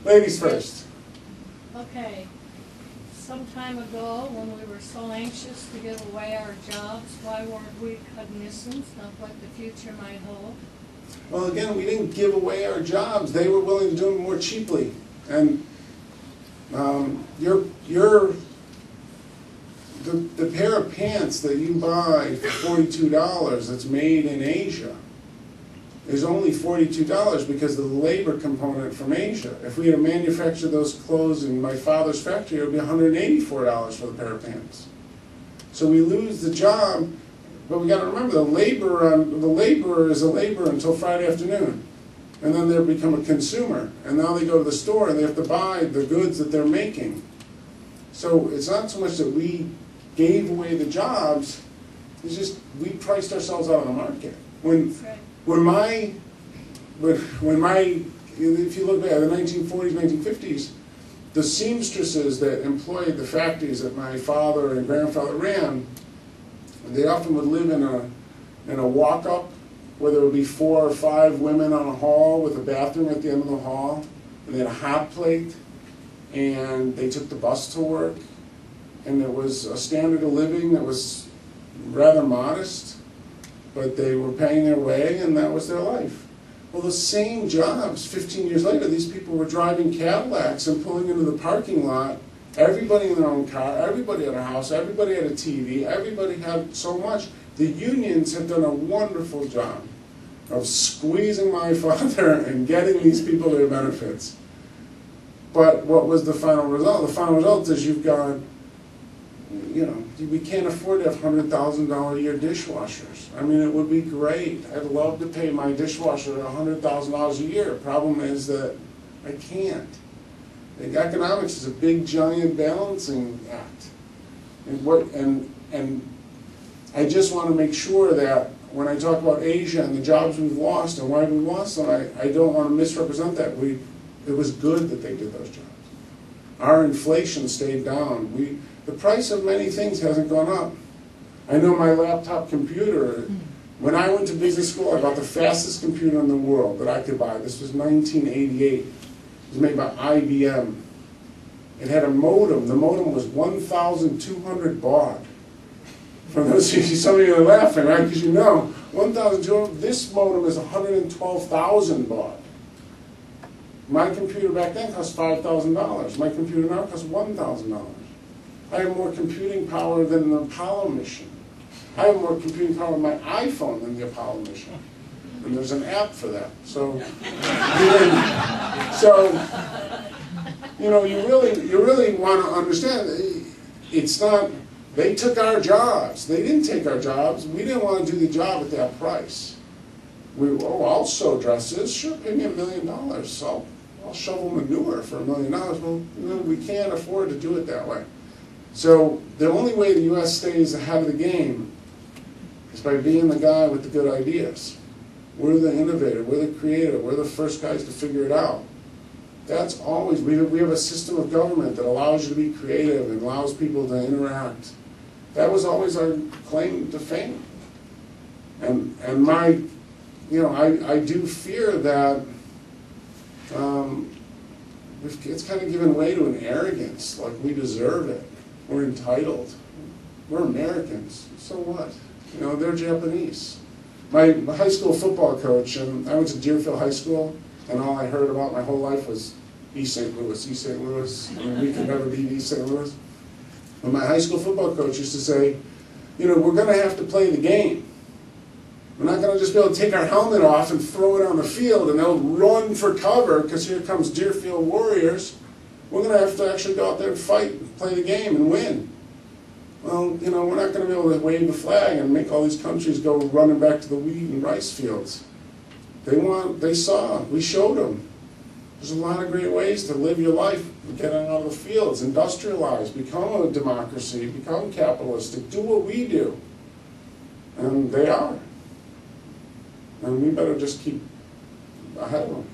Ladies first. Okay. Some time ago, when we were so anxious to give away our jobs, why weren't we cognizant of what the future might hold? Well, again, we didn't give away our jobs. They were willing to do them more cheaply. And the pair of pants that you buy for $42 that's made in Asia is only $42 because of the labor component from Asia. If we had manufactured those clothes in my father's factory, it would be $184 for the pair of pants. So we lose the job, but we got to remember the laborer is a laborer until Friday afternoon, and then they become a consumer, and now they go to the store and they have to buy the goods that they're making. So it's not so much that we gave away the jobs; it's just we priced ourselves out of the market. If you look back at the 1940s, 1950s, the seamstresses that employed the factories that my father and grandfather ran, they often would live in a walk-up where there would be 4 or 5 women on a hall with a bathroom at the end of the hall, and they had a hot plate, and they took the bus to work, and it was a standard of living that was rather modest, but they were paying their way, and that was their life. Well, the same jobs, 15 years later, these people were driving Cadillacs and pulling into the parking lot, everybody in their own car, everybody had a house, everybody had a TV, everybody had so much. The unions have done a wonderful job of squeezing my father and getting these people their benefits. But what was the final result? The final result is you've got, we can't afford to have $100,000 a year dishwashers. I mean, it would be great. I'd love to pay my dishwasher $100,000 a year. Problem is that I can't. The economics is a big, giant balancing act. And I just want to make sure that when I talk about Asia and the jobs we've lost and why we lost them, I don't want to misrepresent that. It was good that they did those jobs. Our inflation stayed down. The price of many things hasn't gone up. I know my laptop computer, when I went to business school, I bought the fastest computer in the world that I could buy. This was 1988. It was made by IBM. It had a modem. The modem was 1,200 baud. For those of you, some of you are laughing, right? Because 1,200, this modem is 112,000 baud. My computer back then cost $5,000. My computer now costs $1,000. I have more computing power than the Apollo mission. I have more computing power on my iPhone than the Apollo mission. And there's an app for that. So, you really want to understand, it's not, they took our jobs. They didn't take our jobs. We didn't want to do the job at that price. I'll sew dresses. Sure, pay me $1 million. So I'll shovel manure for $1 million. Well, we can't afford to do it that way. So the only way the U.S. stays ahead of the game is by being the guy with the good ideas. We're the innovator, we're the creator, we're the first guys to figure it out. That's always, we have a system of government that allows you to be creative and allows people to interact. That was always our claim to fame. And I do fear that it's kind of given way to an arrogance, like we deserve it. We're entitled. We're Americans. So what? They're Japanese. My high school football coach, and I went to Deerfield High School, and all I heard about my whole life was East St. Louis, East St. Louis. I mean, we could never beat East St. Louis. But my high school football coach used to say, we're going to have to play the game. We're not going to just be able to take our helmet off and throw it on the field and they'll run for cover because here comes Deerfield Warriors. We're going to have to actually go out there and fight, and play the game, and win. Well, we're not going to be able to wave the flag and make all these countries go running back to the wheat and rice fields. We showed them. There's a lot of great ways to live your life, get out of the fields, industrialize, become a democracy, become capitalistic, do what we do. And they are. And we better just keep ahead of them.